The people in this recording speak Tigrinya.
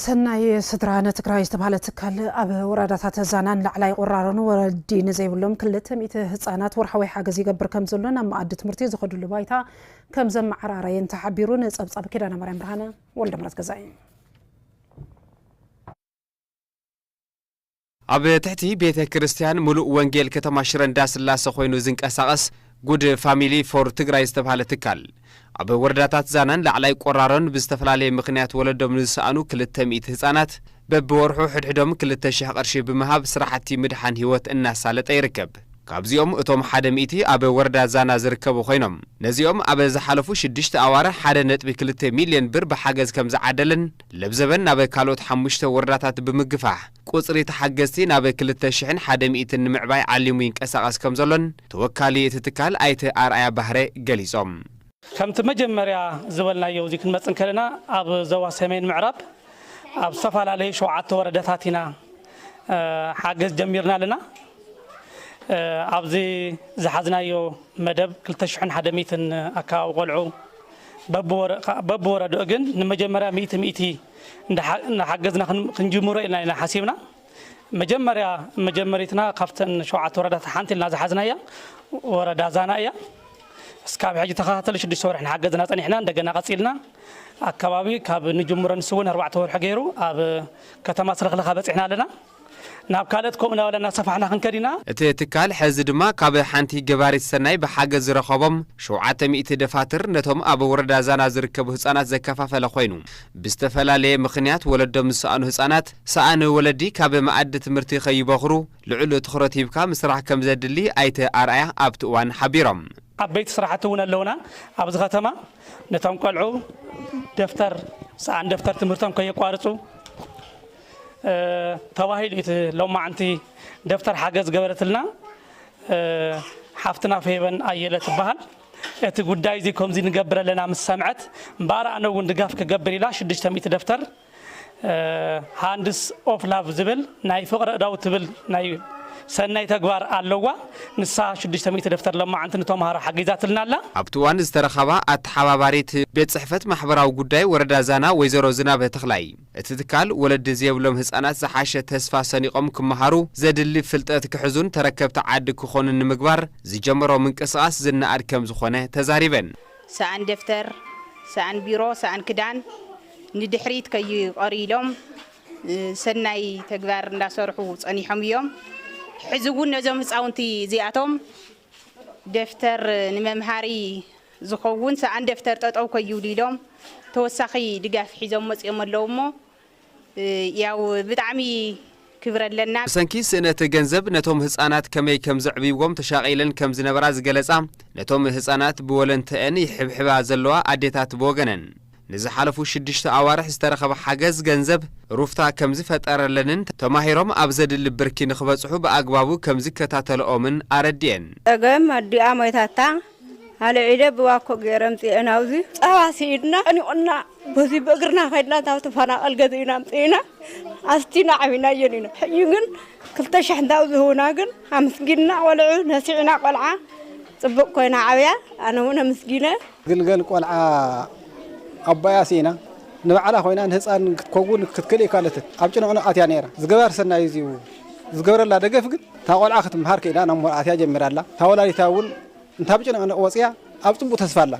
ሰናይ ስድራነ ትግራይ ዝተባለ ትካል ኣብ ወረዳታት ዛናን ላዕላይ ቆራረኑ ወረዲ ንዘይብሎም ክልተ ሚእቲ ህፃናት ወርሓዊ ሓገዝ ይገብር ከም ዘሎን ኣብ ማዕዲ ትምህርቲ ዝኸድሉ ባይታ ከም ዘመዓራረየን ተሓቢሩ ንጸብጻብ ኪዳነ ማርያም ብርሃነ ወልደምረት ገዛኢ ኣብ ትሕቲ ቤተ ክርስቲያን ሙሉእ ወንጌል ከተማ ሽረ እንዳስላሴ ኮይኑ ዝንቀሳቐስ ጉድ ፋሚሊ ፎር ትግራይ ዝተባለ ትካል ኣብ ወረዳታት ዛናን ላዕላይ ቆራረን ብዝተፈላለየ ምኽንያት ወለዶም ንዝሰኣኑ 200 ህፃናት በብወርሑ ሕድሕዶም 2000 ቅርሺ ብምሃብ ስራሕቲ ምድሓን ህይወት እናሳለጠ ይርከብ ካብዚኦም እቶም 100 ኣብ ወረዳ ዛና ዝርከቡ ኮይኖም ነዚኦም ኣብ ዝሓለፉ 6 ኣዋርሕ 1.2 ሚልዮን ብር ብሓገዝ ከም ዝዓደልን ለብዘበን ናብ ካልኦት 5 ወረዳታት ብምግፋሕ ቁጽሪ ተሓገዝቲ ናብ 2100 ንምዕባይ ዓሊሙ ይንቀሳቐስ ከም ዘሎን ተወካሊ እቲ ትካል ኣይተ ኣርኣያ ባህረ ገሊጾም ከምቲ መጀመርያ ዝበልናዮ እዚ ክንመጽን ከለና ኣብ ዞባ ሰሜን ምዕራብ ኣብ ዝተፈላለዩ 7 ወረዳታት ኢና ሓገዝ ጀሚርና ኣለና ኣብዚ ዝሓዝናዮ መደብ 2100 ኣካባቢ ቆልዑ በብወረዳኡ ግን ንመጀመርያ 100 እንዳሓገዝና ክንጅምሮ ኢና ሓሲብና መጀመሪትና ካብተን 7 ወረዳታት ሓንቲ ኢልና ዝሓዝናያ ወረዳ ዛና እያ እስካብ ሕጂ ተኸታተለ 6 ወርሕ ንሓገዝና ጸኒሕና እንደገና ቀጺልና ኣካባቢ ካብ ንጅምሮ ንስውን 4 ወርሕ ገይሩ ኣብ ከተማ ስረኽለኻ በጺሕና ኣለና ናብ ካልኦት ከምኡና ወለና ሰፋሕና ክንከዲና እቲ ትካል ሕዚ ድማ ካብ ሓንቲ ገባሪት ሰናይ ብሓገዝ ዝረኸቦም 700 ደፋትር ነቶም ኣብ ወረዳ ዛና ዝርከቡ ህፃናት ዘከፋፈለ ኮይኑ ብዝተፈላለየ ምኽንያት ወለዶም ዝሰኣኑ ህፃናት ሰኣነ ወለዲ ካብ ማዕዲ ትምህርቲ ከይበኽሩ ልዑል ትኹረት ሂብካ ምስራሕ ከም ዘድሊ ኣይተ ኣርኣያ ኣብቲ እዋን ሓቢሮም ኣብ ቤት ስራሕቲ እውን ኣለውና ኣብዚ ከተማ ነቶም ቆልዑ ደፍተር ሰኣን ደፍተር ትምህርቶም ከየቋርጹ ተባሂሉ ሎማዓንቲ ደፍተር ሓገዝ ገበረትልና ሓፍትና ፈይበን ኣየለ ትበሃል እቲ ጉዳይ እዚ ከምዚ ንገብር ኣለና ምስ ሰምዐት እምበኣር ኣነ እውን ድጋፍ ክገብር ኢላ 600 ደፍተር ሃንድስ ኦፍ ላቭ ዝብል ናይ ፍቕሪ እዳው ትብል ናይ ሰናይ ተግባር ኣለዋ ንሳ 600 ደፍተር ለማዓንቲ ንተምሃሮ ሓጊዛትልና ኣላ ኣብቲ እዋን ዝተረኸባ ኣተሓባባሪት ቤት ጽሕፈት ማሕበራዊ ጉዳይ ወረዳ ዛና ወይዘሮ ዝናብ ተኽላይ እቲ ትካል ወለዲ ዘየብሎም ህፃናት ዝሓሸ ተስፋ ሰኒቖም ክመሃሩ ዘድሊ ፍልጠት ክሕዙን ተረከብቲ ዓዲ ክኾኑን ንምግባር ዝጀመሮ ምንቅስቓስ ዝነኣድ ከም ዝኾነ ተዛሪበን ሰኣን ደፍተር ሰኣን ቢሮ ሰኣን ክዳን ንድሕሪት ከይቐሪሎም ሰናይ ተግባር እንዳሰርሑ ጸኒሖም እዮም ሕዝውን ነዞም ህፃውንቲ እዚኣቶም ደፍተር ንመምሃሪ ዝኸውን ሰኣን ደፍተር ጠጠው ከይውሉ ኢሎም ተወሳኺ ድጋፍ ሒዞም መፅኦም ኣለዉ እሞ ያው ብጣዕሚ ክብር ኣለና ብሰንኪ ስእነት ገንዘብ ነቶም ህፃናት ከመይ ከም ዘዕብይዎም ተሻቒለን ከም ዝነበራ ዝገለጻ ነቶም ህፃናት ብወለንተአን ይሕብሕባ ዘለዋ ኣዴታት ብወገነን ንዝሓለፉ 6 ኣዋርሕ ዝተረኸበ ሓገዝ ገንዘብ ሩፍታ ከም ዝፈጠረለንን ተማሂሮም ኣብ ዘድሊ ብርኪ ንኽበጽሑ ብኣግባቡ ከም ዝከታተልኦምን ኣረድየን እገም ኣዲኣ ሞይታታ ሃልዒለ ብዋኮ ገይረም ጽአና ውዚ ጸባ ሲድና ቀኒቁና በዚ በእግርና ኸድና ታብ ተፈናቐል ገዚእና ምጽኢና ኣስቲና ዓቢና የኒና ሕጂ ግን 2000 እንዳው ዝህቡና ግን ኣመስጊንና ቆልዑ ነሲዕና ቆልዓ ጽቡቕ ኮይና ዓብያ ኣነ እውን ኣመስጊነ ግልገል ቆልዓ أبايا سينا نبعلا خوينا نهزان كتكون كتكلي كالتت أبجنا أتيا نيرا زجبار سنة يزيو زجبار الله دقف قد تقول آخر مهارك إذا أنا أتيا جمير الله تقول لي تقول أنت أبجنا أنا وصيا أبتم بتسفلا